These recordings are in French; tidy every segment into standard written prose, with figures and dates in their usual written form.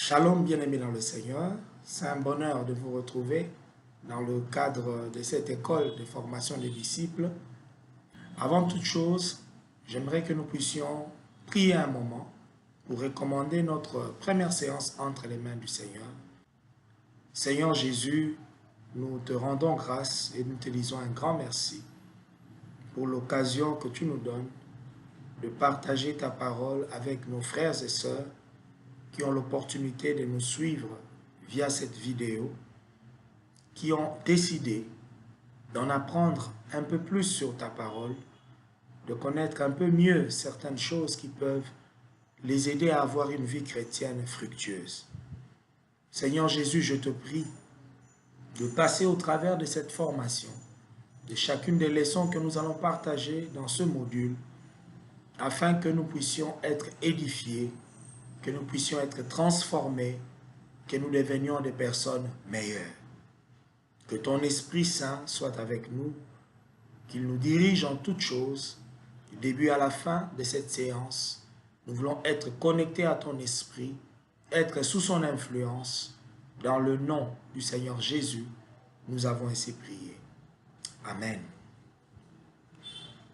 Shalom bien-aimés dans le Seigneur, c'est un bonheur de vous retrouver dans le cadre de cette école de formation des disciples. Avant toute chose, j'aimerais que nous puissions prier un moment pour recommander notre première séance entre les mains du Seigneur. Seigneur Jésus, nous te rendons grâce et nous te disons un grand merci pour l'occasion que tu nous donnes de partager ta parole avec nos frères et sœurs qui ont l'opportunité de nous suivre via cette vidéo, qui ont décidé d'en apprendre un peu plus sur ta parole, de connaître un peu mieux certaines choses qui peuvent les aider à avoir une vie chrétienne fructueuse. Seigneur Jésus, je te prie de passer au travers de cette formation, de chacune des leçons que nous allons partager dans ce module, afin que nous puissions être édifiés, que nous puissions être transformés, que nous devenions des personnes meilleures. Que ton Esprit Saint soit avec nous, qu'il nous dirige en toutes choses, du début à la fin de cette séance. Nous voulons être connectés à ton Esprit, être sous son influence. Dans le nom du Seigneur Jésus, nous avons ainsi prié. Amen.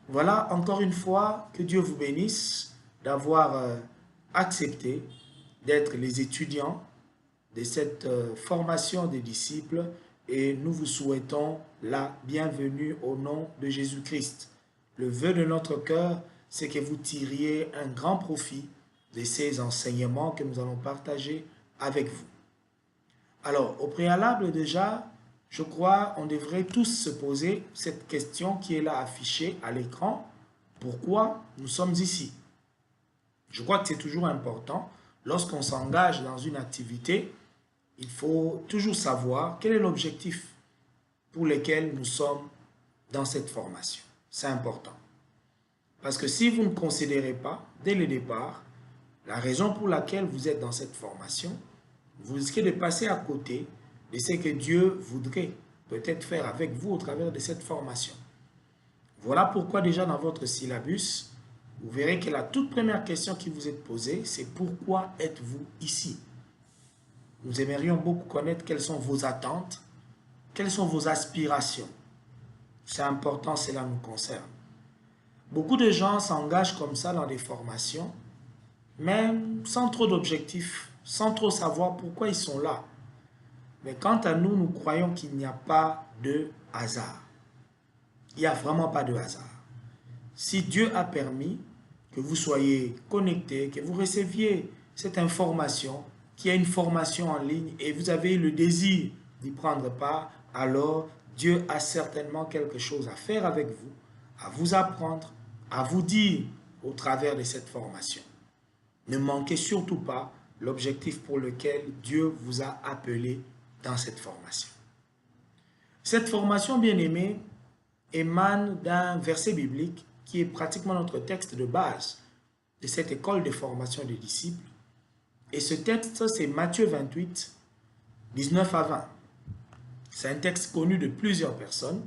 Voilà, encore une fois, que Dieu vous bénisse d'avoir accepté d'être les étudiants de cette formation des disciples et nous vous souhaitons la bienvenue au nom de Jésus-Christ. Le vœu de notre cœur, c'est que vous tiriez un grand profit de ces enseignements que nous allons partager avec vous. Alors, au préalable déjà, je crois on devrait tous se poser cette question qui est là affichée à l'écran. Pourquoi nous sommes ici? Je crois que c'est toujours important, lorsqu'on s'engage dans une activité, il faut toujours savoir quel est l'objectif pour lequel nous sommes dans cette formation. C'est important. Parce que si vous ne considérez pas, dès le départ, la raison pour laquelle vous êtes dans cette formation, vous risquez de passer à côté de ce que Dieu voudrait peut-être faire avec vous au travers de cette formation. Voilà pourquoi déjà dans votre syllabus, vous verrez que la toute première question qui vous est posée, c'est pourquoi êtes-vous ici? Nous aimerions beaucoup connaître quelles sont vos attentes, quelles sont vos aspirations. C'est important, cela nous concerne. Beaucoup de gens s'engagent comme ça dans des formations, même sans trop d'objectifs, sans trop savoir pourquoi ils sont là. Mais quant à nous, nous croyons qu'il n'y a pas de hasard. Il n'y a vraiment pas de hasard. Si Dieu a permis que vous soyez connectés, que vous receviez cette information, qu'il y a une formation en ligne et vous avez le désir d'y prendre part, alors Dieu a certainement quelque chose à faire avec vous, à vous apprendre, à vous dire au travers de cette formation. Ne manquez surtout pas l'objectif pour lequel Dieu vous a appelé dans cette formation. Cette formation, bien-aimée, émane d'un verset biblique qui est pratiquement notre texte de base de cette école de formation des disciples. Et ce texte, c'est Matthieu 28, 19 à 20. C'est un texte connu de plusieurs personnes.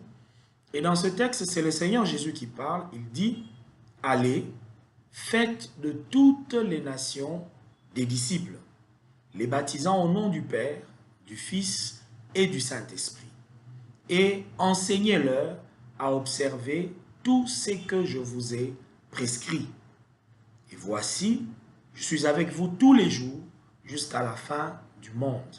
Et dans ce texte, c'est le Seigneur Jésus qui parle. Il dit, « Allez, faites de toutes les nations des disciples, les baptisant au nom du Père, du Fils et du Saint-Esprit, et enseignez-leur à observer tout ce que je vous ai prescrit. Et voici, je suis avec vous tous les jours jusqu'à la fin du monde. »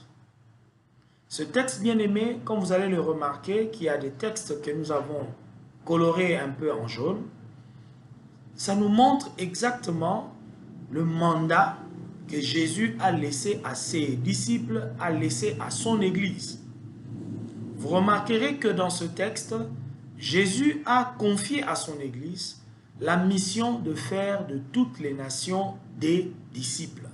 Ce texte bien-aimé, comme vous allez le remarquer, qu'il y a des textes que nous avons colorés un peu en jaune, ça nous montre exactement le mandat que Jésus a laissé à ses disciples, a laissé à son Église. Vous remarquerez que dans ce texte, Jésus a confié à son Église la mission de faire de toutes les nations des disciples.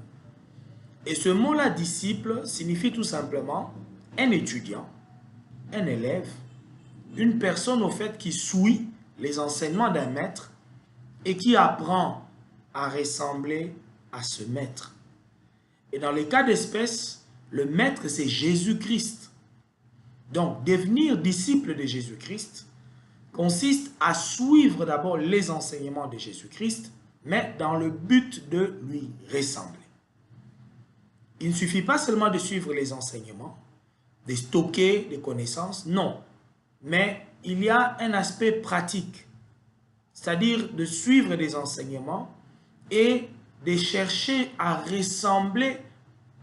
Et ce mot-là, disciple, signifie tout simplement un étudiant, un élève, une personne au fait qui suit les enseignements d'un maître et qui apprend à ressembler à ce maître. Et dans les cas d'espèce, le maître, c'est Jésus-Christ. Donc, devenir disciple de Jésus-Christ consiste à suivre d'abord les enseignements de Jésus-Christ, mais dans le but de lui ressembler. Il ne suffit pas seulement de suivre les enseignements, de stocker des connaissances, non. Mais il y a un aspect pratique, c'est-à-dire de suivre des enseignements et de chercher à ressembler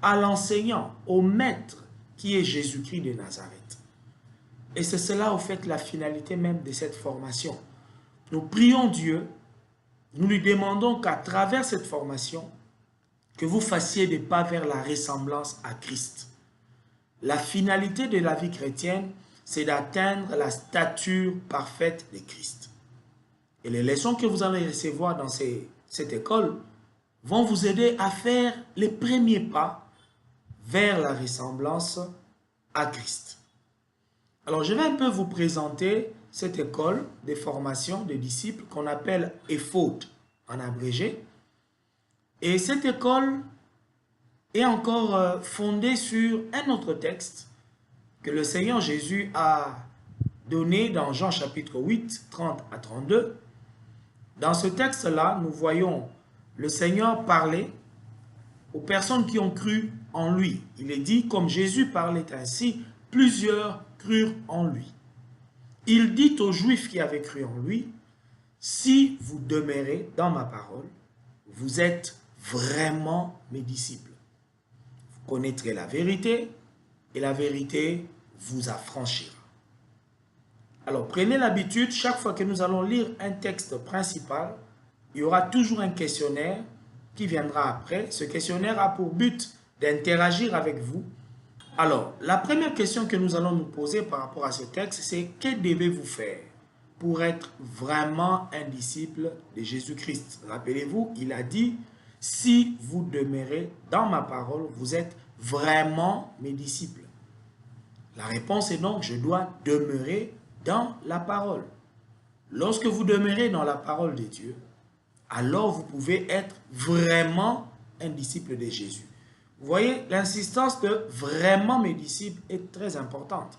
à l'enseignant, au maître qui est Jésus-Christ de Nazareth. Et c'est cela, au fait, la finalité même de cette formation. Nous prions Dieu, nous lui demandons qu'à travers cette formation, que vous fassiez des pas vers la ressemblance à Christ. La finalité de la vie chrétienne, c'est d'atteindre la stature parfaite de Christ. Et les leçons que vous allez recevoir dans cette école vont vous aider à faire les premiers pas vers la ressemblance à Christ. Alors, je vais un peu vous présenter cette école de formation des disciples qu'on appelle EFOD en abrégé. Et cette école est encore fondée sur un autre texte que le Seigneur Jésus a donné dans Jean chapitre 8, 30 à 32. Dans ce texte-là, nous voyons le Seigneur parler aux personnes qui ont cru en lui. Il est dit, comme Jésus parlait ainsi, plusieurs crurent en lui. Il dit aux Juifs qui avaient cru en lui, « Si vous demeurez dans ma parole, vous êtes vraiment mes disciples. Vous connaîtrez la vérité et la vérité vous affranchira. » Alors, prenez l'habitude, chaque fois que nous allons lire un texte principal, il y aura toujours un questionnaire qui viendra après. Ce questionnaire a pour but d'interagir avec vous. Alors, la première question que nous allons nous poser par rapport à ce texte, c'est « Que devez-vous faire pour être vraiment un disciple de Jésus-Christ » Rappelez-vous, il a dit « Si vous demeurez dans ma parole, vous êtes vraiment mes disciples. » La réponse est donc « Je dois demeurer dans la parole. » Lorsque vous demeurez dans la parole de Dieu, alors vous pouvez être vraiment un disciple de Jésus. Vous voyez, l'insistance de « vraiment mes disciples » est très importante.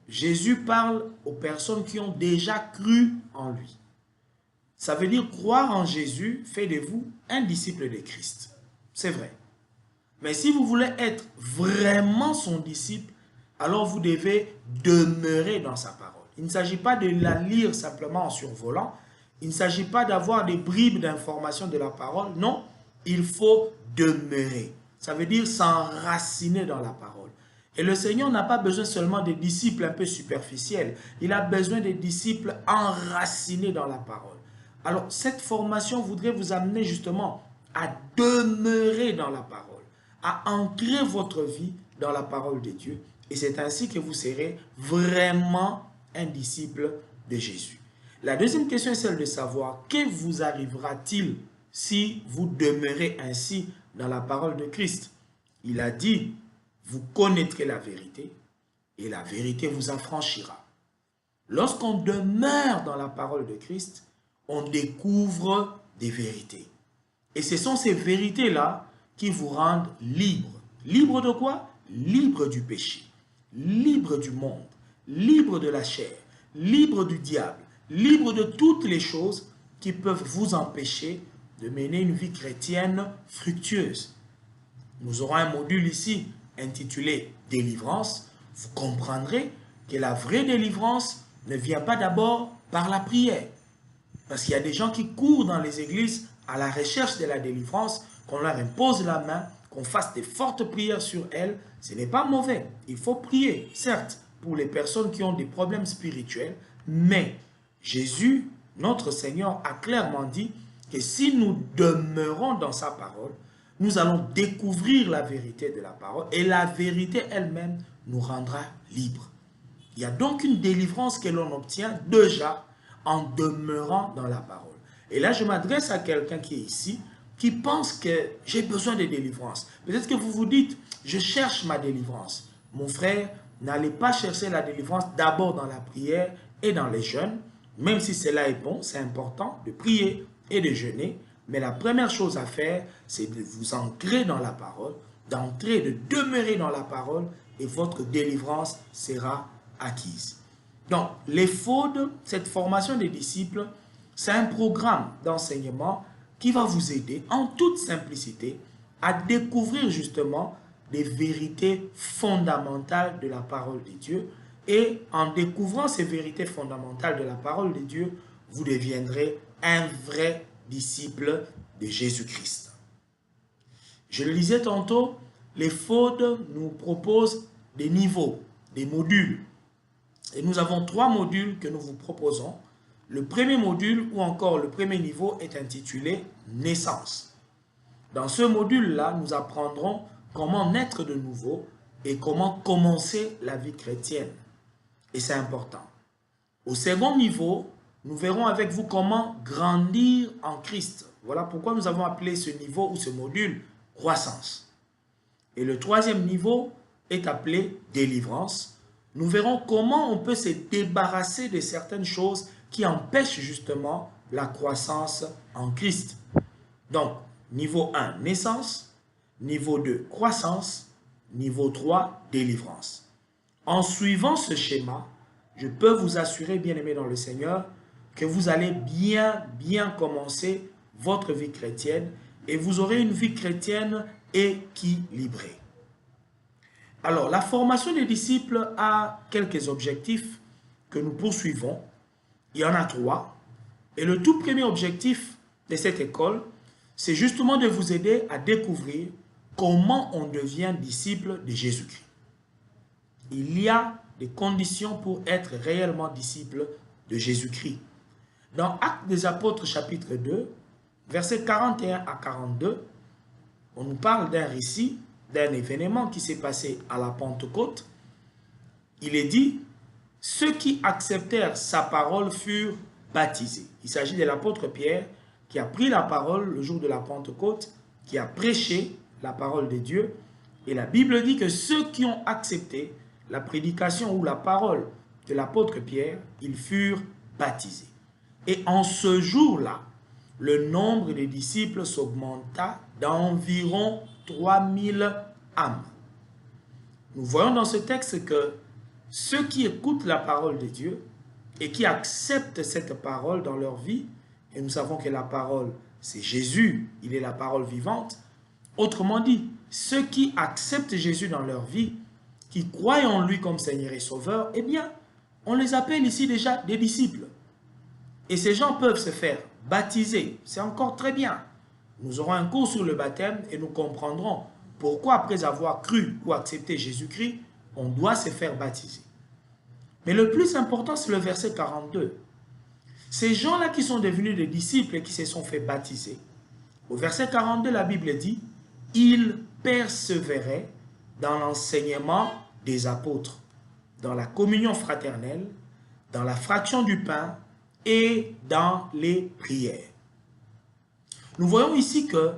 Jésus parle aux personnes qui ont déjà cru en lui. Ça veut dire croire en Jésus fait de vous un disciple de Christ. C'est vrai. Mais si vous voulez être vraiment son disciple, alors vous devez demeurer dans sa parole. Il ne s'agit pas de la lire simplement en survolant. Il ne s'agit pas d'avoir des bribes d'informations de la parole. Non, il faut demeurer. Ça veut dire s'enraciner dans la parole. Et le Seigneur n'a pas besoin seulement de disciples un peu superficiels. Il a besoin de disciples enracinés dans la parole. Alors, cette formation voudrait vous amener justement à demeurer dans la parole, à ancrer votre vie dans la parole de Dieu. Et c'est ainsi que vous serez vraiment un disciple de Jésus. La deuxième question est celle de savoir que vous arrivera-t-il si vous demeurez ainsi dans la parole de Christ. Il a dit, vous connaîtrez la vérité et la vérité vous affranchira. Lorsqu'on demeure dans la parole de Christ, on découvre des vérités. Et ce sont ces vérités-là qui vous rendent libre. Libre de quoi? Libre du péché, libre du monde, libre de la chair, libre du diable, libre de toutes les choses qui peuvent vous empêcher de mener une vie chrétienne fructueuse. Nous aurons un module ici intitulé « Délivrance ». Vous comprendrez que la vraie délivrance ne vient pas d'abord par la prière. Parce qu'il y a des gens qui courent dans les églises à la recherche de la délivrance, qu'on leur impose la main, qu'on fasse des fortes prières sur elles. Ce n'est pas mauvais. Il faut prier, certes, pour les personnes qui ont des problèmes spirituels, mais Jésus, notre Seigneur, a clairement dit que si nous demeurons dans sa parole, nous allons découvrir la vérité de la parole et la vérité elle-même nous rendra libres. Il y a donc une délivrance que l'on obtient déjà en demeurant dans la parole. Et là, je m'adresse à quelqu'un qui est ici, qui pense que j'ai besoin de délivrance. Peut-être que vous vous dites, je cherche ma délivrance. Mon frère, n'allez pas chercher la délivrance d'abord dans la prière et dans les jeûnes, même si cela est bon, c'est important de prier et de jeûner, mais la première chose à faire, c'est de vous ancrer dans la parole, d'entrer, de demeurer dans la parole, et votre délivrance sera acquise. Donc, l'EFOD, cette formation des disciples, c'est un programme d'enseignement qui va vous aider en toute simplicité à découvrir justement des vérités fondamentales de la parole de Dieu. Et en découvrant ces vérités fondamentales de la parole de Dieu, vous deviendrez un vrai disciple de Jésus-Christ. Je le disais tantôt, les FOD nous proposent des niveaux, des modules. Et nous avons 3 modules que nous vous proposons. Le premier module ou encore le premier niveau est intitulé « Naissance ». Dans ce module-là, nous apprendrons comment naître de nouveau et comment commencer la vie chrétienne. Et c'est important. Au second niveau, nous verrons avec vous comment grandir en Christ. Voilà pourquoi nous avons appelé ce niveau ou ce module « Croissance ». Et le troisième niveau est appelé « Délivrance ». Nous verrons comment on peut se débarrasser de certaines choses qui empêchent justement la croissance en Christ. Donc, niveau 1, naissance. Niveau 2, croissance. Niveau 3, délivrance. En suivant ce schéma, je peux vous assurer, bien-aimés dans le Seigneur, que vous allez bien commencer votre vie chrétienne et vous aurez une vie chrétienne équilibrée. Alors, la formation des disciples a quelques objectifs que nous poursuivons. Il y en a 3. Et le tout premier objectif de cette école, c'est justement de vous aider à découvrir comment on devient disciple de Jésus-Christ. Il y a des conditions pour être réellement disciple de Jésus-Christ. Dans Actes des Apôtres chapitre 2, versets 41 à 42, on nous parle d'un récit, d'un événement qui s'est passé à la Pentecôte. Il est dit, ceux qui acceptèrent sa parole furent baptisés. Il s'agit de l'apôtre Pierre qui a pris la parole le jour de la Pentecôte, qui a prêché la parole de Dieu. Et la Bible dit que ceux qui ont accepté la prédication ou la parole de l'apôtre Pierre, ils furent baptisés. Et en ce jour-là, le nombre des disciples s'augmenta d'environ 3000 âmes. Nous voyons dans ce texte que ceux qui écoutent la parole de Dieu et qui acceptent cette parole dans leur vie, et nous savons que la parole, c'est Jésus, il est la parole vivante. Autrement dit, ceux qui acceptent Jésus dans leur vie, qui croient en lui comme Seigneur et Sauveur, eh bien, on les appelle ici déjà des disciples. Et ces gens peuvent se faire baptiser, c'est encore très bien. Nous aurons un cours sur le baptême et nous comprendrons pourquoi après avoir cru ou accepté Jésus-Christ, on doit se faire baptiser. Mais le plus important, c'est le verset 42. Ces gens-là qui sont devenus des disciples et qui se sont fait baptiser, au verset 42, la Bible dit « Ils persévéraient dans l'enseignement des apôtres, dans la communion fraternelle, dans la fraction du pain et dans les prières. » Nous voyons ici que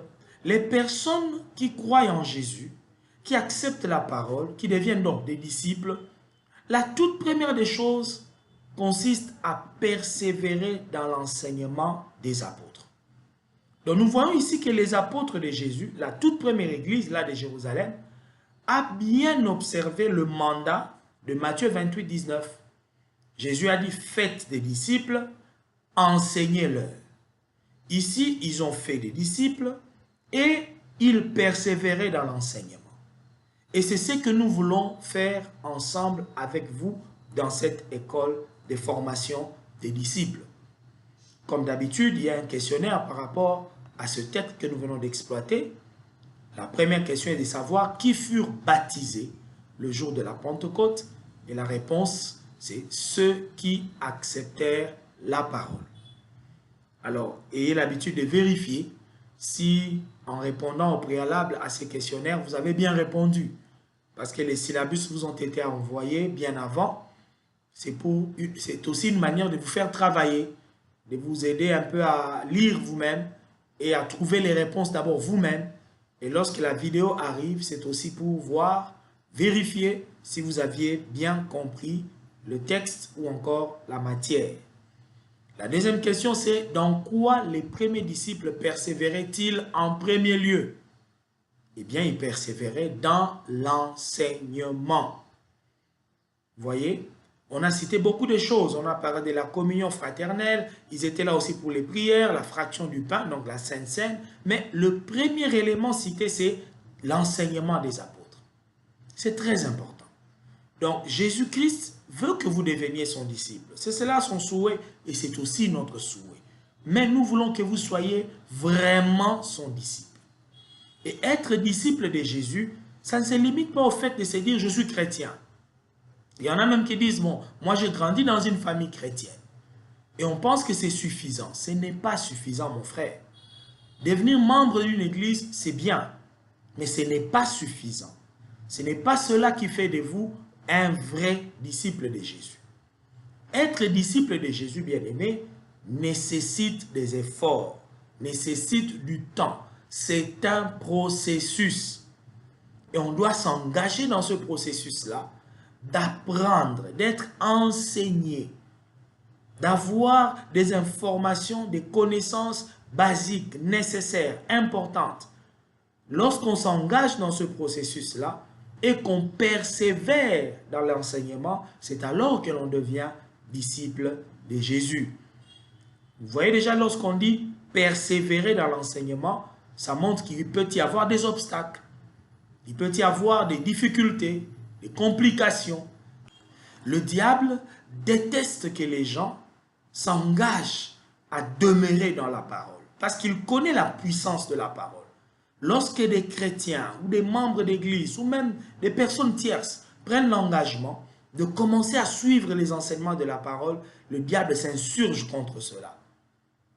les personnes qui croient en Jésus, qui acceptent la parole, qui deviennent donc des disciples, la toute première des choses consiste à persévérer dans l'enseignement des apôtres. Donc nous voyons ici que les apôtres de Jésus, la toute première église là de Jérusalem, a bien observé le mandat de Matthieu 28, 19. Jésus a dit, faites des disciples, enseignez-leur. Ici, ils ont fait des disciples et ils persévéraient dans l'enseignement. Et c'est ce que nous voulons faire ensemble avec vous dans cette école de formation des disciples. Comme d'habitude, il y a un questionnaire par rapport à ce texte que nous venons d'exploiter. La première question est de savoir qui furent baptisés le jour de la Pentecôte. Et la réponse, c'est ceux qui acceptèrent la parole. Alors, ayez l'habitude de vérifier si, en répondant au préalable à ces questionnaires, vous avez bien répondu. Parce que les syllabus vous ont été envoyés bien avant. C'est aussi une manière de vous faire travailler, de vous aider un peu à lire vous-même et à trouver les réponses d'abord vous-même. Et lorsque la vidéo arrive, c'est aussi pour voir, vérifier si vous aviez bien compris le texte ou encore la matière. La deuxième question, c'est dans quoi les premiers disciples persévéraient-ils en premier lieu? Eh bien, ils persévéraient dans l'enseignement. Vous voyez, On a cité beaucoup de choses. On a parlé de la communion fraternelle. Ils étaient là aussi pour les prières, la fraction du pain, donc la Sainte Seine. Mais le premier élément cité, c'est l'enseignement des apôtres. C'est très important. Donc, Jésus-Christ veut que vous deveniez son disciple. C'est cela son souhait et c'est aussi notre souhait. Mais nous voulons que vous soyez vraiment son disciple. Et être disciple de Jésus, ça ne se limite pas au fait de se dire « je suis chrétien ». Il y en a même qui disent « bon, moi j'ai grandi dans une famille chrétienne ». Et on pense que c'est suffisant. Ce n'est pas suffisant, mon frère. Devenir membre d'une église, c'est bien. Mais ce n'est pas suffisant. Ce n'est pas cela qui fait de vous un vrai disciple de Jésus. Être disciple de Jésus, bien-aimé, nécessite des efforts, nécessite du temps. C'est un processus. Et on doit s'engager dans ce processus-là, d'apprendre, d'être enseigné, d'avoir des informations, des connaissances basiques, nécessaires, importantes. Lorsqu'on s'engage dans ce processus-là et qu'on persévère dans l'enseignement, c'est alors que l'on devient disciple de Jésus. Vous voyez déjà, lorsqu'on dit persévérer dans l'enseignement, ça montre qu'il peut y avoir des obstacles, il peut y avoir des difficultés, des complications. Le diable déteste que les gens s'engagent à demeurer dans la parole parce qu'il connaît la puissance de la parole. Lorsque des chrétiens ou des membres d'église ou même des personnes tierces prennent l'engagement de commencer à suivre les enseignements de la parole, le diable s'insurge contre cela.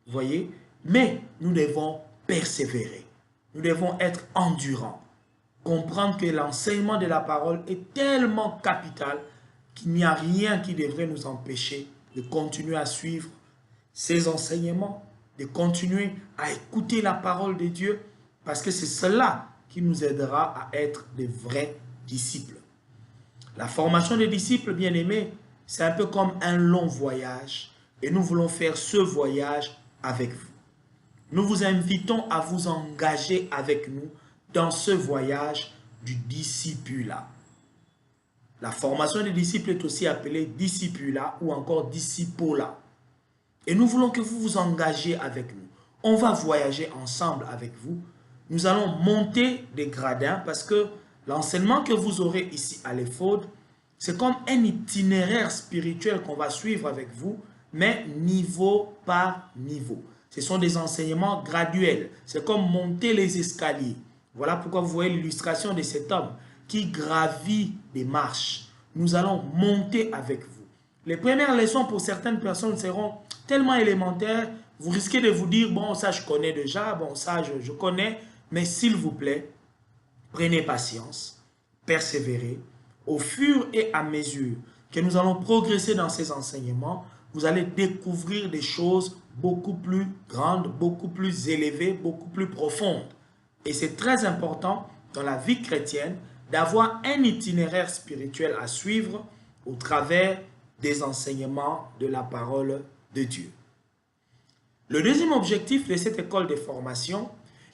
Vous voyez? Mais nous devons persévérer. Nous devons être endurants. Comprendre que l'enseignement de la parole est tellement capital qu'il n'y a rien qui devrait nous empêcher de continuer à suivre ces enseignements, de continuer à écouter la parole de Dieu, parce que c'est cela qui nous aidera à être de vrais disciples. La formation des disciples, bien-aimés, c'est un peu comme un long voyage et nous voulons faire ce voyage avec vous. Nous vous invitons à vous engager avec nous dans ce voyage du discipulat. La formation des disciples est aussi appelée discipulat ou encore discipola. Et nous voulons que vous vous engagez avec nous. On va voyager ensemble avec vous. Nous allons monter des gradins parce que l'enseignement que vous aurez ici à l'Ephode, c'est comme un itinéraire spirituel qu'on va suivre avec vous, mais niveau par niveau. Ce sont des enseignements graduels. C'est comme monter les escaliers. Voilà pourquoi vous voyez l'illustration de cet homme qui gravit des marches. Nous allons monter avec vous. Les premières leçons pour certaines personnes seront tellement élémentaires, vous risquez de vous dire, bon, ça je connais déjà, bon, ça je connais, mais s'il vous plaît, prenez patience, persévérez. Au fur et à mesure que nous allons progresser dans ces enseignements, vous allez découvrir des choses beaucoup plus grandes, beaucoup plus élevées, beaucoup plus profondes. Et c'est très important dans la vie chrétienne d'avoir un itinéraire spirituel à suivre au travers des enseignements de la parole de Dieu. Le deuxième objectif de cette école de formation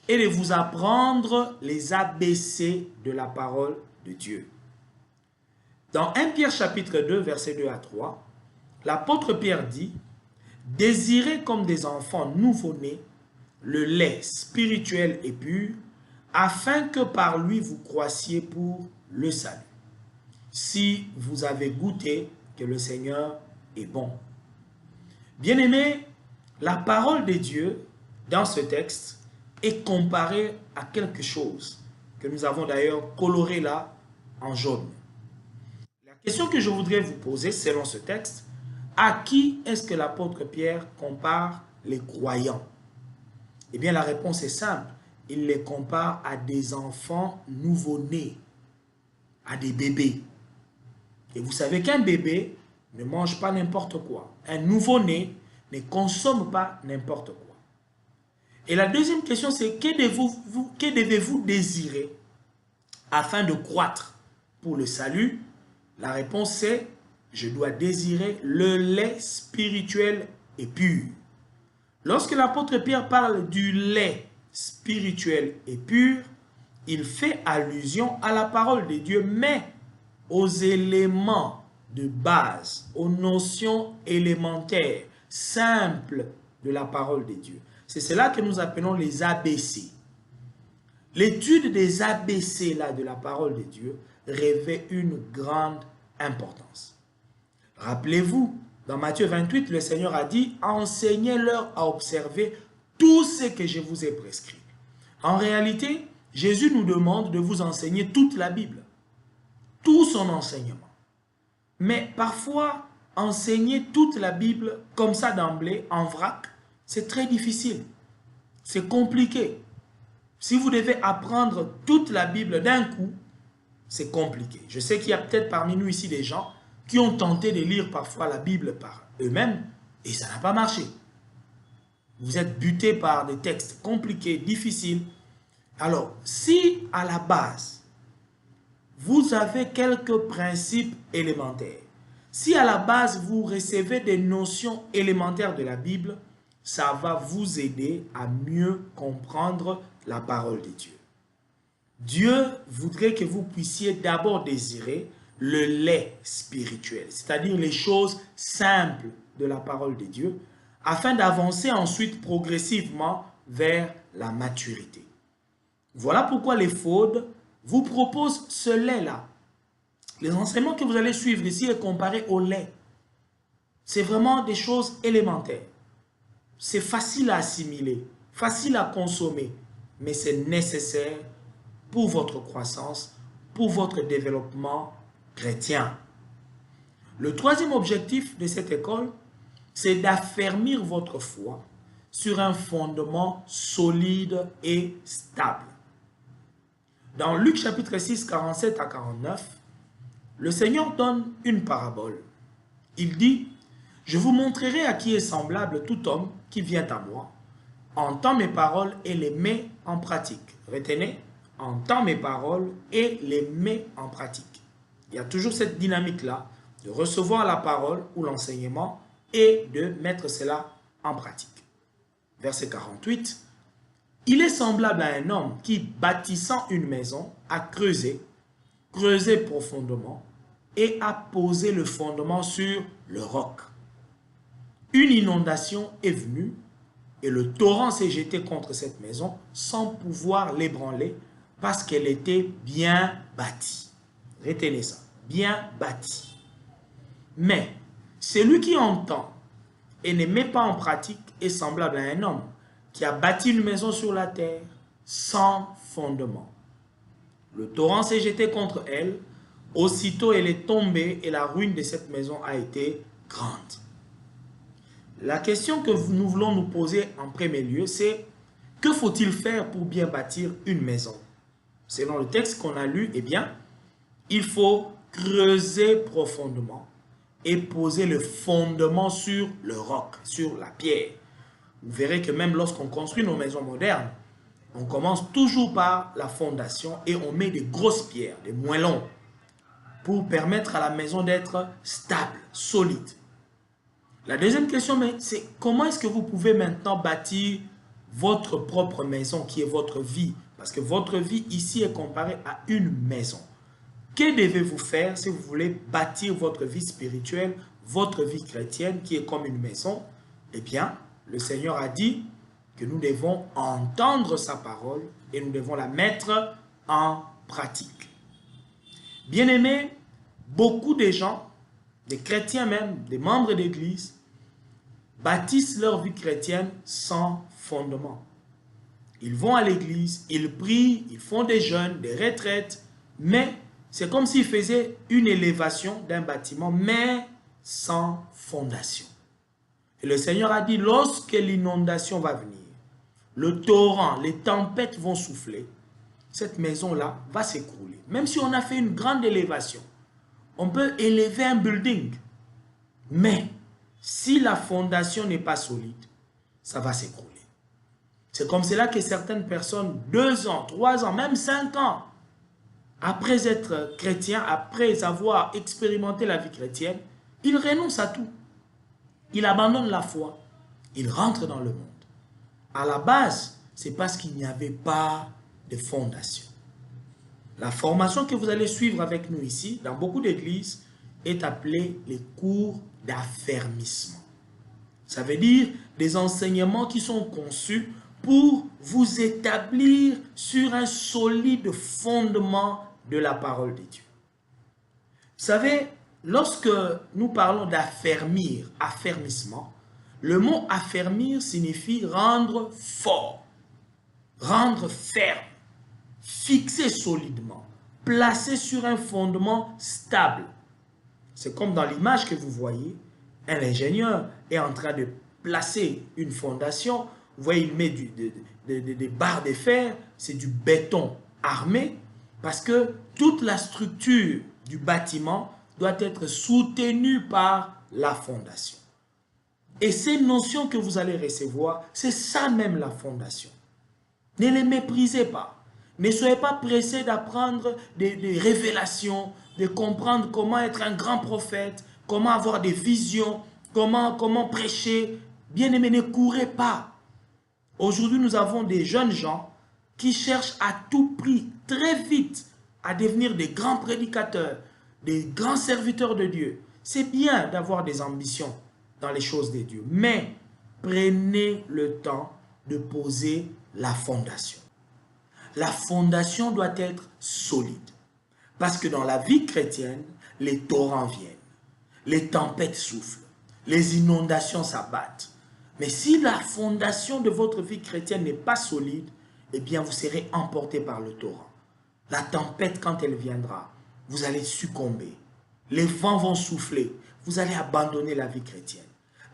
est de vous apprendre les ABC de la parole de Dieu. Dans 1 Pierre chapitre 2, versets 2 à 3, l'apôtre Pierre dit « Désirez comme des enfants nouveau-nés le lait spirituel et pur, afin que par lui vous croissiez pour le salut, si vous avez goûté que le Seigneur est bon. » Bien-aimés, la parole de Dieu, dans ce texte, est comparée à quelque chose que nous avons d'ailleurs coloré là en jaune. La question que je voudrais vous poser, selon ce texte, à qui est-ce que l'apôtre Pierre compare les croyants? Eh bien, la réponse est simple. Il les compare à des enfants nouveau-nés, à des bébés. Et vous savez qu'un bébé ne mange pas n'importe quoi. Un nouveau-né ne consomme pas n'importe quoi. Et la deuxième question, c'est que devez-vous désirer afin de croître pour le salut? La réponse est, je dois désirer le lait spirituel et pur. Lorsque l'apôtre Pierre parle du lait spirituel et pur, il fait allusion à la parole de Dieu, mais aux éléments de base, aux notions élémentaires, simples de la parole de Dieu. C'est cela que nous appelons les ABC. L'étude des ABC là, de la parole de Dieu revêt une grande importance. Rappelez-vous, dans Matthieu 28, le Seigneur a dit « Enseignez-leur à observer tout ce que je vous ai prescrit. » En réalité, Jésus nous demande de vous enseigner toute la Bible, tout son enseignement. Mais parfois, enseigner toute la Bible comme ça d'emblée, en vrac, c'est très difficile. C'est compliqué. Si vous devez apprendre toute la Bible d'un coup, c'est compliqué. Je sais qu'il y a peut-être parmi nous ici des gens qui ont tenté de lire parfois la Bible par eux-mêmes et ça n'a pas marché. Vous êtes buté par des textes compliqués, difficiles. Alors, si à la base, vous avez quelques principes élémentaires, si à la base vous recevez des notions élémentaires de la Bible, ça va vous aider à mieux comprendre la parole de Dieu. Dieu voudrait que vous puissiez d'abord désirer le lait spirituel, c'est-à-dire les choses simples de la parole de Dieu, afin d'avancer ensuite progressivement vers la maturité. Voilà pourquoi les Faudes vous proposent ce lait-là. Les enseignements que vous allez suivre ici est comparé au lait. C'est vraiment des choses élémentaires. C'est facile à assimiler, facile à consommer, mais c'est nécessaire pour votre croissance, pour votre développement chrétien. Le troisième objectif de cette école, c'est d'affermir votre foi sur un fondement solide et stable. Dans Luc chapitre 6, 47 à 49, le Seigneur donne une parabole. Il dit « Je vous montrerai à qui est semblable tout homme qui vient à moi, entend mes paroles et les met en pratique. » Retenez, entend mes paroles et les met en pratique. Il y a toujours cette dynamique-là de recevoir la parole ou l'enseignement et de mettre cela en pratique. Verset 48. Il est semblable à un homme qui, bâtissant une maison, a creusé profondément et a posé le fondement sur le roc. Une inondation est venue et le torrent s'est jeté contre cette maison sans pouvoir l'ébranler parce qu'elle était bien bâtie. Retenez ça, bien bâtie. Mais celui qui entend et ne met pas en pratique est semblable à un homme qui a bâti une maison sur la terre sans fondement. Le torrent s'est jeté contre elle, aussitôt elle est tombée et la ruine de cette maison a été grande. La question que nous voulons nous poser en premier lieu, c'est que faut-il faire pour bien bâtir une maison? Selon le texte qu'on a lu, eh bien, il faut creuser profondément et poser le fondement sur le roc, sur la pierre. Vous verrez que même lorsqu'on construit nos maisons modernes, on commence toujours par la fondation et on met des grosses pierres, des moellons, pour permettre à la maison d'être stable, solide. La deuxième question, c'est comment est-ce que vous pouvez maintenant bâtir votre propre maison qui est votre vie? Parce que votre vie ici est comparée à une maison. Que devez-vous faire si vous voulez bâtir votre vie spirituelle, votre vie chrétienne qui est comme une maison? Eh bien, le Seigneur a dit que nous devons entendre sa parole et nous devons la mettre en pratique. Bien-aimés, beaucoup de gens, des chrétiens même, des membres d'église, bâtissent leur vie chrétienne sans fondement. Ils vont à l'église, ils prient, ils font des jeûnes, des retraites, mais c'est comme s'ils faisaient une élévation d'un bâtiment, mais sans fondation. Et le Seigneur a dit, lorsque l'inondation va venir, le torrent, les tempêtes vont souffler, cette maison-là va s'écrouler. Même si on a fait une grande élévation, on peut élever un building, mais si la fondation n'est pas solide, ça va s'écrouler. C'est comme cela que certaines personnes, 2 ans, 3 ans, même 5 ans, après être chrétiens, après avoir expérimenté la vie chrétienne, ils renoncent à tout. Ils abandonnent la foi. Ils rentrent dans le monde. À la base, c'est parce qu'il n'y avait pas de fondation. La formation que vous allez suivre avec nous ici, dans beaucoup d'églises, est appelé les cours d'affermissement. Ça veut dire des enseignements qui sont conçus pour vous établir sur un solide fondement de la parole de Dieu. Vous savez, lorsque nous parlons d'affermir, affermissement, le mot affermir signifie rendre fort, rendre ferme, fixer solidement, placer sur un fondement stable. C'est comme dans l'image que vous voyez, un ingénieur est en train de placer une fondation. Vous voyez, il met des barres de fer, c'est du béton armé, parce que toute la structure du bâtiment doit être soutenue par la fondation. Et ces notions que vous allez recevoir, c'est ça même la fondation. Ne les méprisez pas. Ne soyez pas pressés d'apprendre des révélations, de comprendre comment être un grand prophète, comment avoir des visions, comment prêcher. Bien-aimés, ne courez pas. Aujourd'hui, nous avons des jeunes gens qui cherchent à tout prix, très vite, à devenir des grands prédicateurs, des grands serviteurs de Dieu. C'est bien d'avoir des ambitions dans les choses de Dieu, mais prenez le temps de poser la fondation. La fondation doit être solide. Parce que dans la vie chrétienne, les torrents viennent, les tempêtes soufflent, les inondations s'abattent. Mais si la fondation de votre vie chrétienne n'est pas solide, eh bien vous serez emporté par le torrent. La tempête, quand elle viendra, vous allez succomber. Les vents vont souffler, vous allez abandonner la vie chrétienne.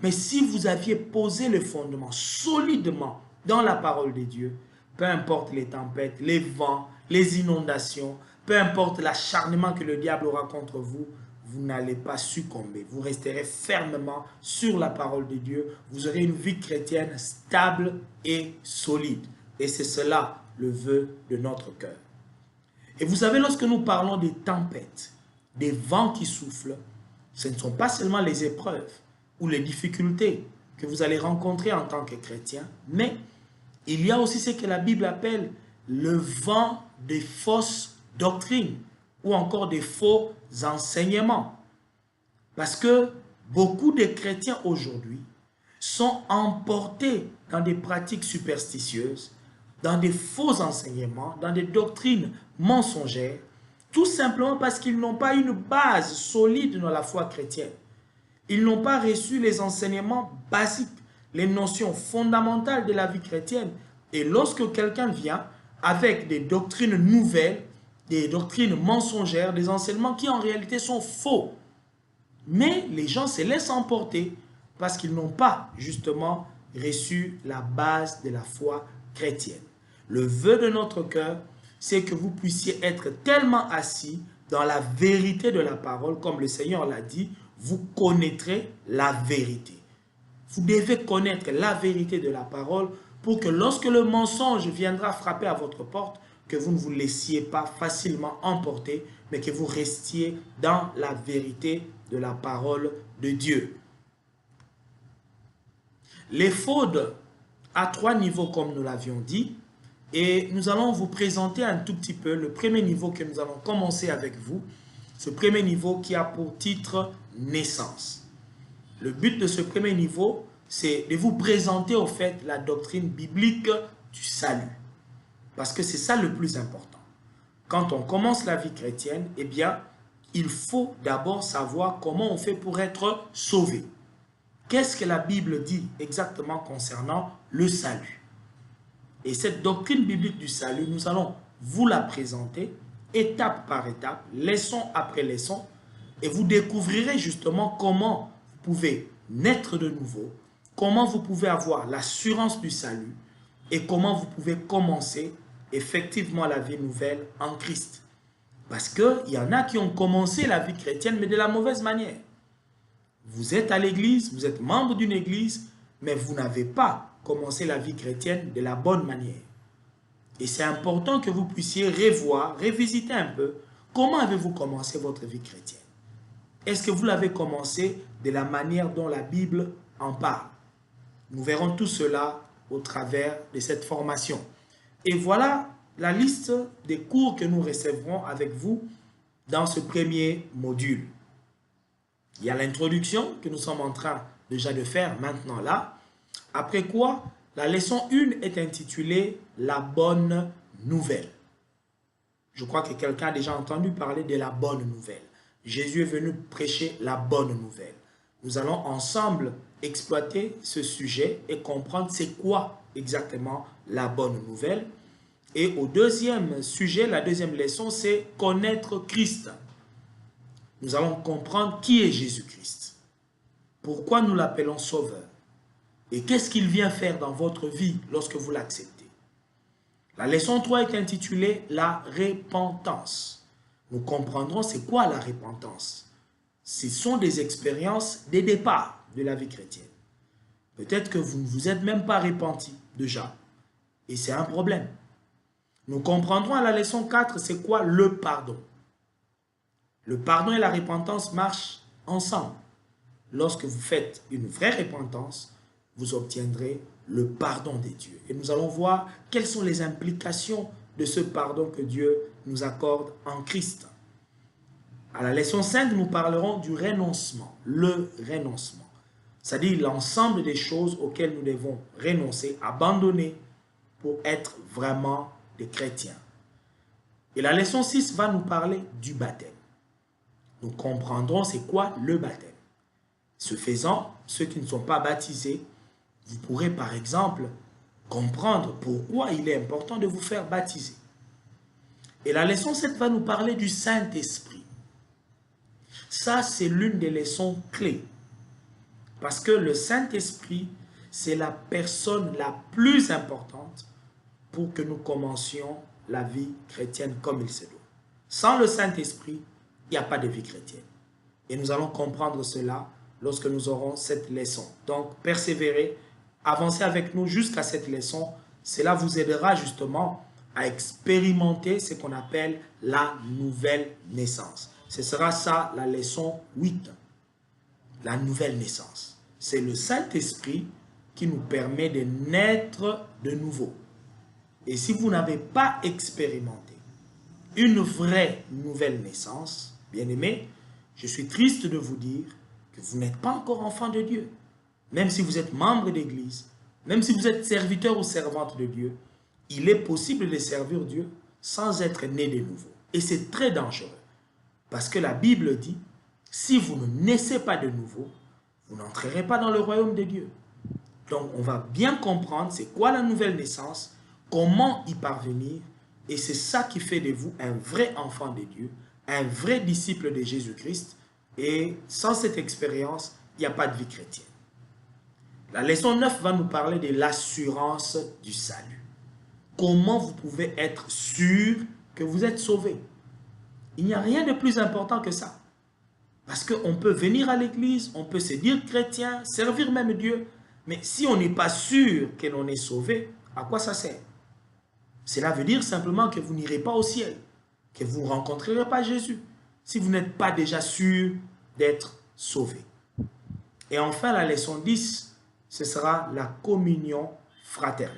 Mais si vous aviez posé le fondement solidement dans la parole de Dieu, peu importe les tempêtes, les vents, les inondations, peu importe l'acharnement que le diable aura contre vous, vous n'allez pas succomber. Vous resterez fermement sur la parole de Dieu. Vous aurez une vie chrétienne stable et solide. Et c'est cela le vœu de notre cœur. Et vous savez, lorsque nous parlons des tempêtes, des vents qui soufflent, ce ne sont pas seulement les épreuves ou les difficultés que vous allez rencontrer en tant que chrétien, mais il y a aussi ce que la Bible appelle le vent des fausses doctrines ou encore des faux enseignements. Parce que beaucoup de chrétiens aujourd'hui sont emportés dans des pratiques superstitieuses, dans des faux enseignements, dans des doctrines mensongères, tout simplement parce qu'ils n'ont pas une base solide dans la foi chrétienne. Ils n'ont pas reçu les enseignements basiques, les notions fondamentales de la vie chrétienne. Et lorsque quelqu'un vient avec des doctrines nouvelles, des doctrines mensongères, des enseignements qui en réalité sont faux, mais les gens se laissent emporter parce qu'ils n'ont pas justement reçu la base de la foi chrétienne. Le vœu de notre cœur, c'est que vous puissiez être tellement assis dans la vérité de la parole, comme le Seigneur l'a dit, vous connaîtrez la vérité. Vous devez connaître la vérité de la parole pour que lorsque le mensonge viendra frapper à votre porte, que vous ne vous laissiez pas facilement emporter, mais que vous restiez dans la vérité de la parole de Dieu. Les fraudes à 3 niveaux, comme nous l'avions dit, et nous allons vous présenter un tout petit peu le premier niveau que nous allons commencer avec vous, ce premier niveau qui a pour titre « Naissance ». Le but de ce premier niveau, c'est de vous présenter au fait la doctrine biblique du salut. Parce que c'est ça le plus important. Quand on commence la vie chrétienne, eh bien, il faut d'abord savoir comment on fait pour être sauvé. Qu'est-ce que la Bible dit exactement concernant le salut? Et cette doctrine biblique du salut, nous allons vous la présenter étape par étape, leçon après leçon, et vous découvrirez justement comment vous pouvez naître de nouveau, comment vous pouvez avoir l'assurance du salut et comment vous pouvez commencer effectivement la vie nouvelle en Christ. Parce qu'il y en a qui ont commencé la vie chrétienne, mais de la mauvaise manière. Vous êtes à l'église, vous êtes membre d'une église, mais vous n'avez pas commencé la vie chrétienne de la bonne manière. Et c'est important que vous puissiez revoir, revisiter un peu, comment avez-vous commencé votre vie chrétienne? Est-ce que vous l'avez commencé de la manière dont la Bible en parle? Nous verrons tout cela au travers de cette formation. Et voilà la liste des cours que nous recevrons avec vous dans ce premier module. Il y a l'introduction que nous sommes en train déjà de faire maintenant là. Après quoi, la leçon 1 est intitulée « La bonne nouvelle ». Je crois que quelqu'un a déjà entendu parler de la bonne nouvelle. Jésus est venu prêcher la bonne nouvelle. Nous allons ensemble exploiter ce sujet et comprendre c'est quoi exactement la bonne nouvelle. Et au deuxième sujet, la deuxième leçon, c'est connaître Christ. Nous allons comprendre qui est Jésus-Christ. Pourquoi nous l'appelons Sauveur. Et qu'est-ce qu'il vient faire dans votre vie lorsque vous l'acceptez. La leçon 3 est intitulée « La repentance ». Nous comprendrons c'est quoi la repentance. Ce sont des expériences des départs de la vie chrétienne. Peut-être que vous ne vous êtes même pas repenti déjà. Et c'est un problème. Nous comprendrons à la leçon 4 c'est quoi le pardon. Le pardon et la repentance marchent ensemble. Lorsque vous faites une vraie repentance, vous obtiendrez le pardon des dieux. Et nous allons voir quelles sont les implications de ce pardon que Dieu nous accorde en Christ. À la leçon 5, nous parlerons du renoncement, le renoncement. C'est-à-dire l'ensemble des choses auxquelles nous devons renoncer, abandonner pour être vraiment des chrétiens. Et la leçon 6 va nous parler du baptême. Nous comprendrons c'est quoi le baptême. Ce faisant, ceux qui ne sont pas baptisés, vous pourrez par exemple comprendre pourquoi il est important de vous faire baptiser. Et la leçon 7 va nous parler du Saint-Esprit. Ça, c'est l'une des leçons clés. Parce que le Saint-Esprit, c'est la personne la plus importante pour que nous commencions la vie chrétienne comme il se doit. Sans le Saint-Esprit, il n'y a pas de vie chrétienne. Et nous allons comprendre cela lorsque nous aurons cette leçon. Donc, persévérez, avancez avec nous jusqu'à cette leçon. Cela vous aidera justement à expérimenter ce qu'on appelle la nouvelle naissance. Ce sera ça la leçon 8. La nouvelle naissance. C'est le Saint-Esprit qui nous permet de naître de nouveau. Et si vous n'avez pas expérimenté une vraie nouvelle naissance, bien-aimés, je suis triste de vous dire que vous n'êtes pas encore enfant de Dieu. Même si vous êtes membre d'église, même si vous êtes serviteur ou servante de Dieu, il est possible de servir Dieu sans être né de nouveau. Et c'est très dangereux. Parce que la Bible dit, si vous ne naissez pas de nouveau, vous n'entrerez pas dans le royaume de Dieu. Donc on va bien comprendre c'est quoi la nouvelle naissance, comment y parvenir, et c'est ça qui fait de vous un vrai enfant de Dieu, un vrai disciple de Jésus-Christ, et sans cette expérience, il n'y a pas de vie chrétienne. La leçon 9 va nous parler de l'assurance du salut. Comment vous pouvez être sûr que vous êtes sauvé? Il n'y a rien de plus important que ça. Parce qu'on peut venir à l'église, on peut se dire chrétien, servir même Dieu, mais si on n'est pas sûr que l'on est sauvé, à quoi ça sert? Cela veut dire simplement que vous n'irez pas au ciel, que vous ne rencontrerez pas Jésus, si vous n'êtes pas déjà sûr d'être sauvé. Et enfin, la leçon 10, ce sera la communion fraternelle.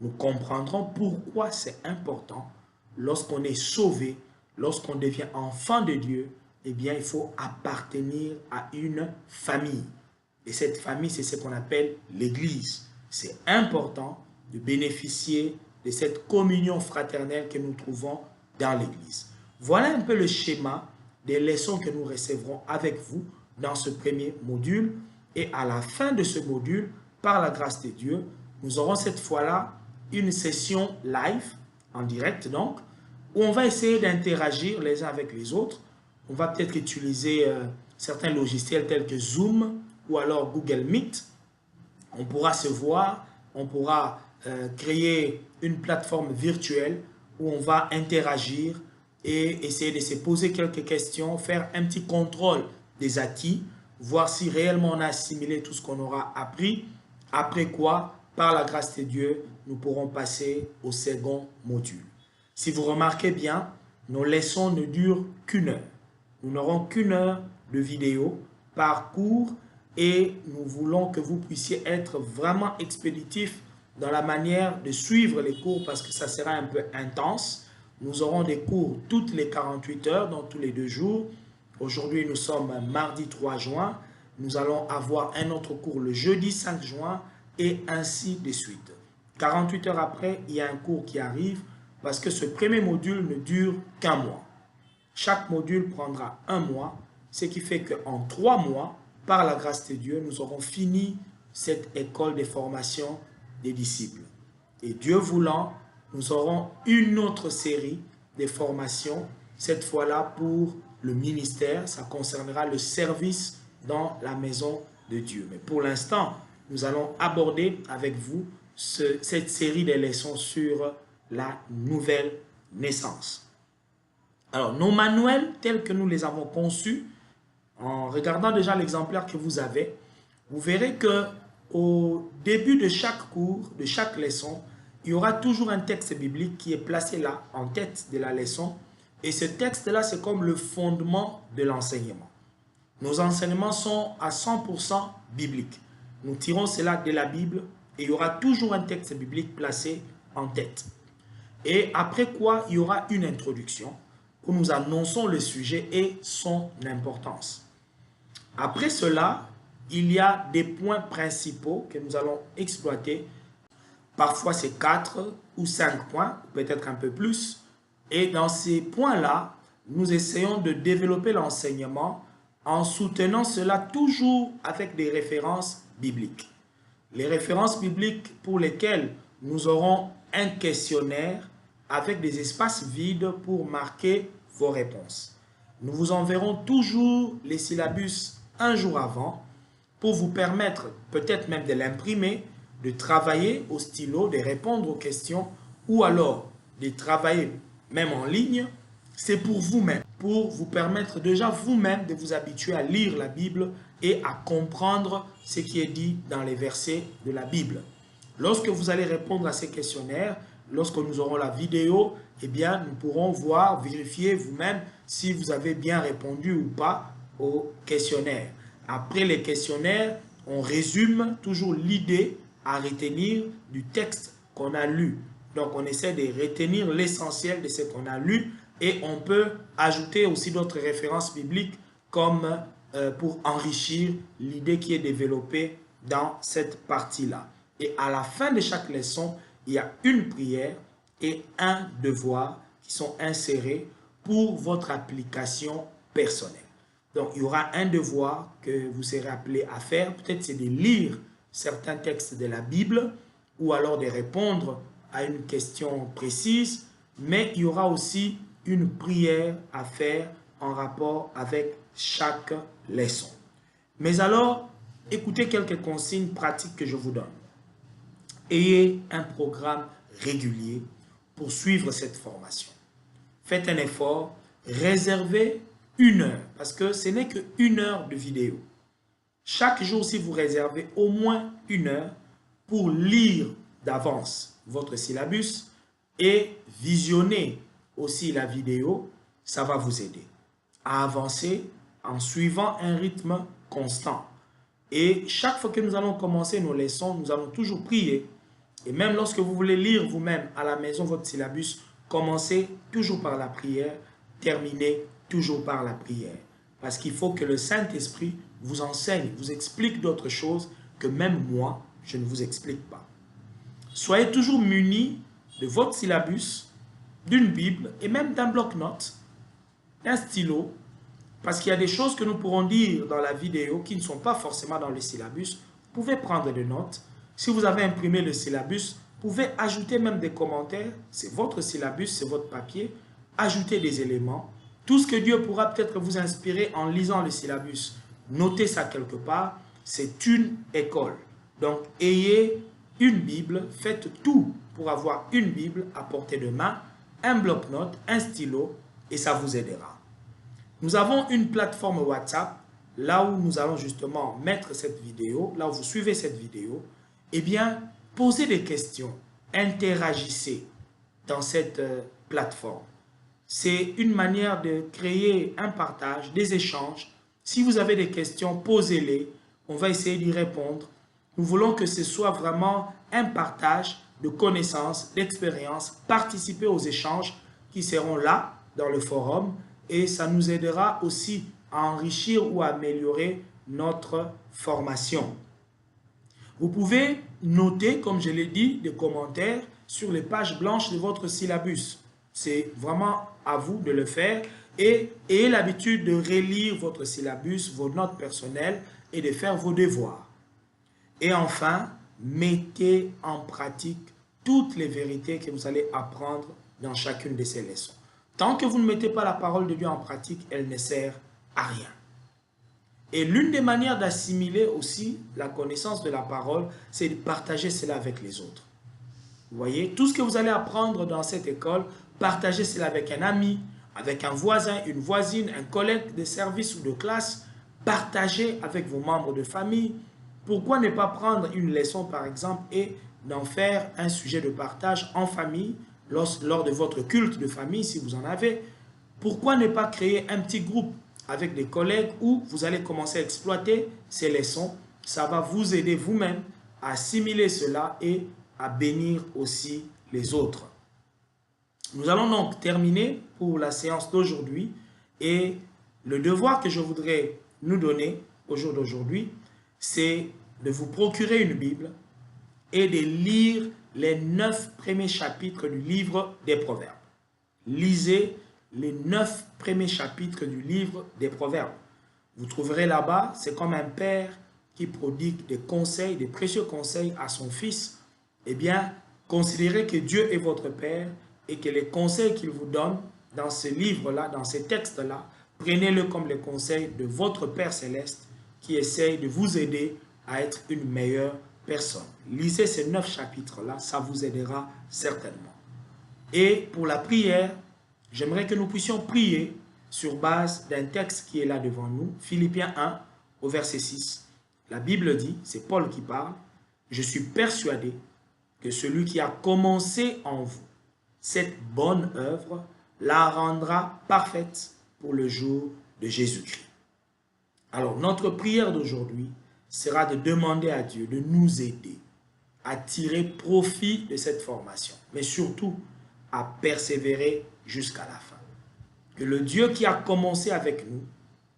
Nous comprendrons pourquoi c'est important, lorsqu'on est sauvé, lorsqu'on devient enfant de Dieu, eh bien, il faut appartenir à une famille. Et cette famille, c'est ce qu'on appelle l'Église. C'est important de bénéficier de cette communion fraternelle que nous trouvons dans l'Église. Voilà un peu le schéma des leçons que nous recevrons avec vous dans ce premier module. Et à la fin de ce module, par la grâce de Dieu, nous aurons cette fois-là une session live, en direct donc, où on va essayer d'interagir les uns avec les autres. On va peut-être utiliser certains logiciels tels que Zoom ou alors Google Meet. On pourra se voir, on pourra créer une plateforme virtuelle où on va interagir et essayer de se poser quelques questions, faire un petit contrôle des acquis, voir si réellement on a assimilé tout ce qu'on aura appris, après quoi, par la grâce de Dieu, nous pourrons passer au second module. Si vous remarquez bien, nos leçons ne durent qu'une heure. Nous n'aurons qu'une heure de vidéo par cours et nous voulons que vous puissiez être vraiment expéditif dans la manière de suivre les cours parce que ça sera un peu intense. Nous aurons des cours toutes les 48 heures, donc tous les 2 jours. Aujourd'hui, nous sommes mardi 3 juin. Nous allons avoir un autre cours le jeudi 5 juin et ainsi de suite. 48 heures après, il y a un cours qui arrive parce que ce premier module ne dure qu'un mois. Chaque module prendra un mois, ce qui fait qu'en 3 mois, par la grâce de Dieu, nous aurons fini cette école de formation des disciples. Et Dieu voulant, nous aurons une autre série de formations, cette fois-là pour le ministère. Ça concernera le service dans la maison de Dieu. Mais pour l'instant, nous allons aborder avec vous cette série de leçons sur la nouvelle naissance. Alors, nos manuels tels que nous les avons conçus, en regardant déjà l'exemplaire que vous avez, vous verrez que au début de chaque cours, de chaque leçon, il y aura toujours un texte biblique qui est placé là, en tête de la leçon. Et ce texte-là, c'est comme le fondement de l'enseignement. Nos enseignements sont à 100% bibliques. Nous tirons cela de la Bible et il y aura toujours un texte biblique placé en tête. Et après quoi, il y aura une introduction où nous annonçons le sujet et son importance. Après cela, il y a des points principaux que nous allons exploiter. Parfois, c'est 4 ou 5 points, peut-être un peu plus. Et dans ces points-là, nous essayons de développer l'enseignement en soutenant cela toujours avec des références bibliques. Les références bibliques pour lesquelles nous aurons un questionnaire avec des espaces vides pour marquer vos réponses. Nous vous enverrons toujours les syllabus un jour avant pour vous permettre peut-être même de l'imprimer, de travailler au stylo, de répondre aux questions ou alors de travailler même en ligne. C'est pour vous-même, pour vous permettre déjà vous-même de vous habituer à lire la Bible et à comprendre ce qui est dit dans les versets de la Bible. Lorsque vous allez répondre à ces questionnaires, lorsque nous aurons la vidéo, eh bien, nous pourrons voir, vérifier vous-même si vous avez bien répondu ou pas au questionnaire. Après les questionnaires, on résume toujours l'idée à retenir du texte qu'on a lu. Donc, on essaie de retenir l'essentiel de ce qu'on a lu et on peut ajouter aussi d'autres références bibliques comme pour enrichir l'idée qui est développée dans cette partie-là. Et à la fin de chaque leçon, il y a une prière et un devoir qui sont insérés pour votre application personnelle. Donc, il y aura un devoir que vous serez appelé à faire. Peut-être c'est de lire certains textes de la Bible ou alors de répondre à une question précise. Mais il y aura aussi une prière à faire en rapport avec chaque leçon. Mais alors, écoutez quelques consignes pratiques que je vous donne. Ayez un programme régulier pour suivre cette formation. Faites un effort, réservez 1 heure, parce que ce n'est que 1 heure de vidéo. Chaque jour, si vous réservez au moins 1 heure pour lire d'avance votre syllabus et visionner aussi la vidéo, ça va vous aider à avancer en suivant un rythme constant. Et chaque fois que nous allons commencer nos leçons, nous allons toujours prier. Et même lorsque vous voulez lire vous-même à la maison votre syllabus, commencez toujours par la prière, terminez toujours par la prière. Parce qu'il faut que le Saint-Esprit vous enseigne, vous explique d'autres choses que même moi, je ne vous explique pas. Soyez toujours munis de votre syllabus, d'une Bible et même d'un bloc-notes, d'un stylo, parce qu'il y a des choses que nous pourrons dire dans la vidéo qui ne sont pas forcément dans le syllabus. Vous pouvez prendre des notes. Si vous avez imprimé le syllabus, vous pouvez ajouter même des commentaires. C'est votre syllabus, c'est votre papier. Ajoutez des éléments. Tout ce que Dieu pourra peut-être vous inspirer en lisant le syllabus. Notez ça quelque part. C'est une école. Donc, ayez une Bible. Faites tout pour avoir une Bible à portée de main, un bloc-notes, un stylo, et ça vous aidera. Nous avons une plateforme WhatsApp, là où nous allons justement mettre cette vidéo, là où vous suivez cette vidéo. Eh bien, posez des questions, interagissez dans cette plateforme. C'est une manière de créer un partage, des échanges. Si vous avez des questions, posez-les. On va essayer d'y répondre. Nous voulons que ce soit vraiment un partage de connaissances, d'expériences, participer aux échanges qui seront là dans le forum et ça nous aidera aussi à enrichir ou à améliorer notre formation. Vous pouvez noter, comme je l'ai dit, des commentaires sur les pages blanches de votre syllabus. C'est vraiment à vous de le faire et ayez l'habitude de relire votre syllabus, vos notes personnelles et de faire vos devoirs. Et enfin, mettez en pratique toutes les vérités que vous allez apprendre dans chacune de ces leçons. Tant que vous ne mettez pas la parole de Dieu en pratique, elle ne sert à rien. Et l'une des manières d'assimiler aussi la connaissance de la parole, c'est de partager cela avec les autres. Vous voyez, tout ce que vous allez apprendre dans cette école, partagez cela avec un ami, avec un voisin, une voisine, un collègue de service ou de classe. Partagez avec vos membres de famille. Pourquoi ne pas prendre une leçon, par exemple, et d'en faire un sujet de partage en famille, lors de votre culte de famille, si vous en avez? Pourquoi ne pas créer un petit groupe avec des collègues où vous allez commencer à exploiter ces leçons? Ça va vous aider vous-même à assimiler cela et à bénir aussi les autres. Nous allons donc terminer pour la séance d'aujourd'hui et le devoir que je voudrais nous donner au jour d'aujourd'hui, c'est de vous procurer une Bible et de lire les 9 premiers chapitres du livre des Proverbes. Lisez les 9 premiers chapitres du livre des Proverbes. Vous trouverez là-bas, c'est comme un père qui prodigue des conseils, des précieux conseils à son fils. Eh bien, considérez que Dieu est votre Père et que les conseils qu'il vous donne dans ce livre-là, dans ces textes-là, prenez-le comme les conseils de votre Père Céleste qui essaye de vous aider à être une meilleure personne. Lisez ces 9 chapitres-là, ça vous aidera certainement. Et pour la prière, j'aimerais que nous puissions prier sur base d'un texte qui est là devant nous, Philippiens 1, au verset 6. La Bible dit, c'est Paul qui parle, « Je suis persuadé que celui qui a commencé en vous cette bonne œuvre la rendra parfaite pour le jour de Jésus-Christ. » Alors, notre prière d'aujourd'hui sera de demander à Dieu de nous aider à tirer profit de cette formation, mais surtout à persévérer jusqu'à la fin. Que le Dieu qui a commencé avec nous,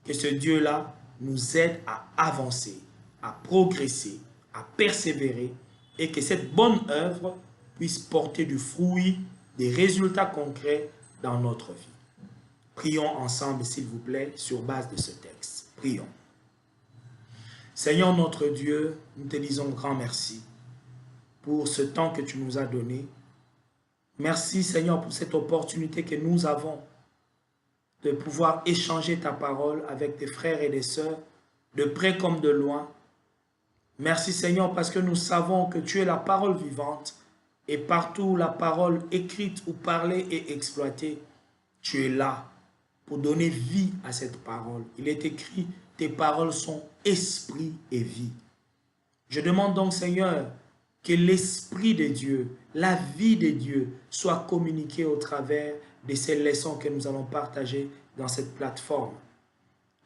que ce Dieu-là nous aide à avancer, à progresser, à persévérer et que cette bonne œuvre puisse porter du fruit, des résultats concrets dans notre vie. Prions ensemble, s'il vous plaît, sur base de ce texte. Prions. Seigneur notre Dieu, nous te disons grand merci pour ce temps que tu nous as donné. Merci Seigneur pour cette opportunité que nous avons de pouvoir échanger ta parole avec tes frères et des sœurs, de près comme de loin. Merci Seigneur parce que nous savons que tu es la parole vivante et partout la parole écrite ou parlée et exploitée, tu es là pour donner vie à cette parole. Il est écrit, tes paroles sont esprit et vie. Je demande donc Seigneur que l'esprit de Dieu, la vie de Dieu soit communiquée au travers de ces leçons que nous allons partager dans cette plateforme.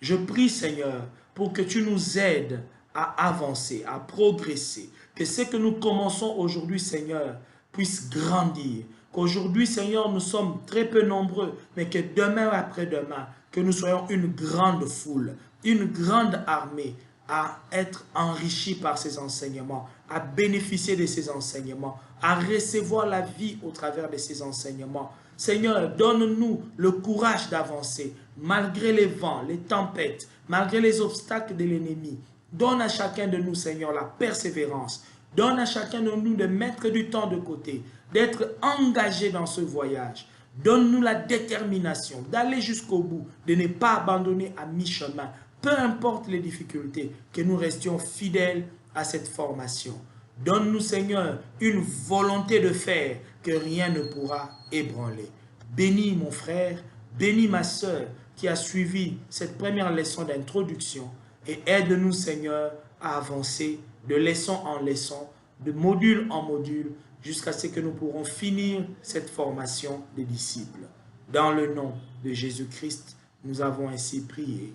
Je prie Seigneur pour que tu nous aides à avancer, à progresser, que ce que nous commençons aujourd'hui Seigneur puisse grandir, qu'aujourd'hui Seigneur nous sommes très peu nombreux, mais que demain après-demain, que nous soyons une grande foule, une grande armée à être enrichis par ces enseignements, à bénéficier de ces enseignements, à recevoir la vie au travers de ces enseignements. Seigneur, donne-nous le courage d'avancer, malgré les vents, les tempêtes, malgré les obstacles de l'ennemi. Donne à chacun de nous, Seigneur, la persévérance. Donne à chacun de nous de mettre du temps de côté, d'être engagé dans ce voyage. Donne-nous la détermination d'aller jusqu'au bout, de ne pas abandonner à mi-chemin. Peu importe les difficultés, que nous restions fidèles à cette formation. Donne-nous, Seigneur, une volonté de faire que rien ne pourra ébranler. Bénis mon frère, bénis ma sœur qui a suivi cette première leçon d'introduction et aide-nous, Seigneur, à avancer de leçon en leçon, de module en module, jusqu'à ce que nous pourrons finir cette formation des disciples. Dans le nom de Jésus-Christ, nous avons ainsi prié.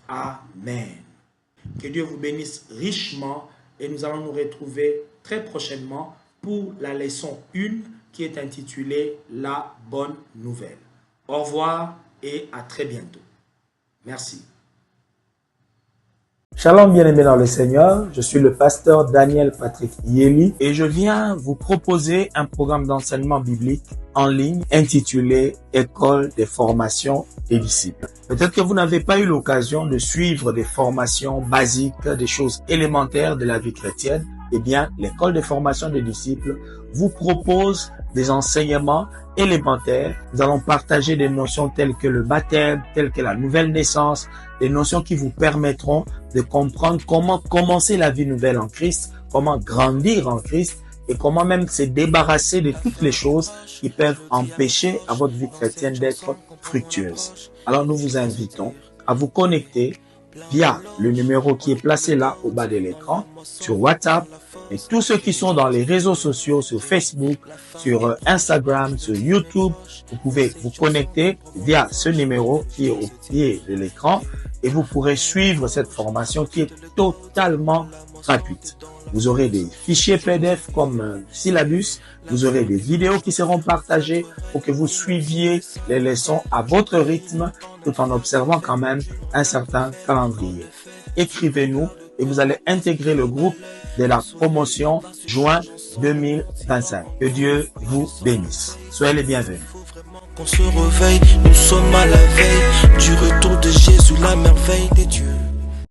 Amen. Que Dieu vous bénisse richement et nous allons nous retrouver très prochainement pour la leçon 1 qui est intitulée « La bonne nouvelle ». Au revoir et à très bientôt. Merci. Shalom bien-aimés dans le Seigneur, je suis le pasteur Daniel Patrick Yeli et je viens vous proposer un programme d'enseignement biblique en ligne intitulé École des formations des disciples. Peut-être que vous n'avez pas eu l'occasion de suivre des formations basiques, des choses élémentaires de la vie chrétienne. Eh bien, l'école de formation des disciples vous propose des enseignements élémentaires. Nous allons partager des notions telles que le baptême, telles que la nouvelle naissance, des notions qui vous permettront de comprendre comment commencer la vie nouvelle en Christ, comment grandir en Christ et comment même se débarrasser de toutes les choses qui peuvent empêcher à votre vie chrétienne d'être fructueuse. Alors nous vous invitons à vous connecter via le numéro qui est placé là au bas de l'écran, sur WhatsApp, et tous ceux qui sont dans les réseaux sociaux, sur Facebook, sur Instagram, sur YouTube, vous pouvez vous connecter via ce numéro qui est au pied de l'écran et vous pourrez suivre cette formation qui est totalement gratuite. Vous aurez des fichiers PDF comme syllabus, vous aurez des vidéos qui seront partagées pour que vous suiviez les leçons à votre rythme tout en observant quand même un certain calendrier. Écrivez-nous et vous allez intégrer le groupe de la promotion juin 2025. Que Dieu vous bénisse. Soyez les bienvenus. Qu'on se réveille, nous sommes à la veille du retour de Jésus, la merveille des dieux.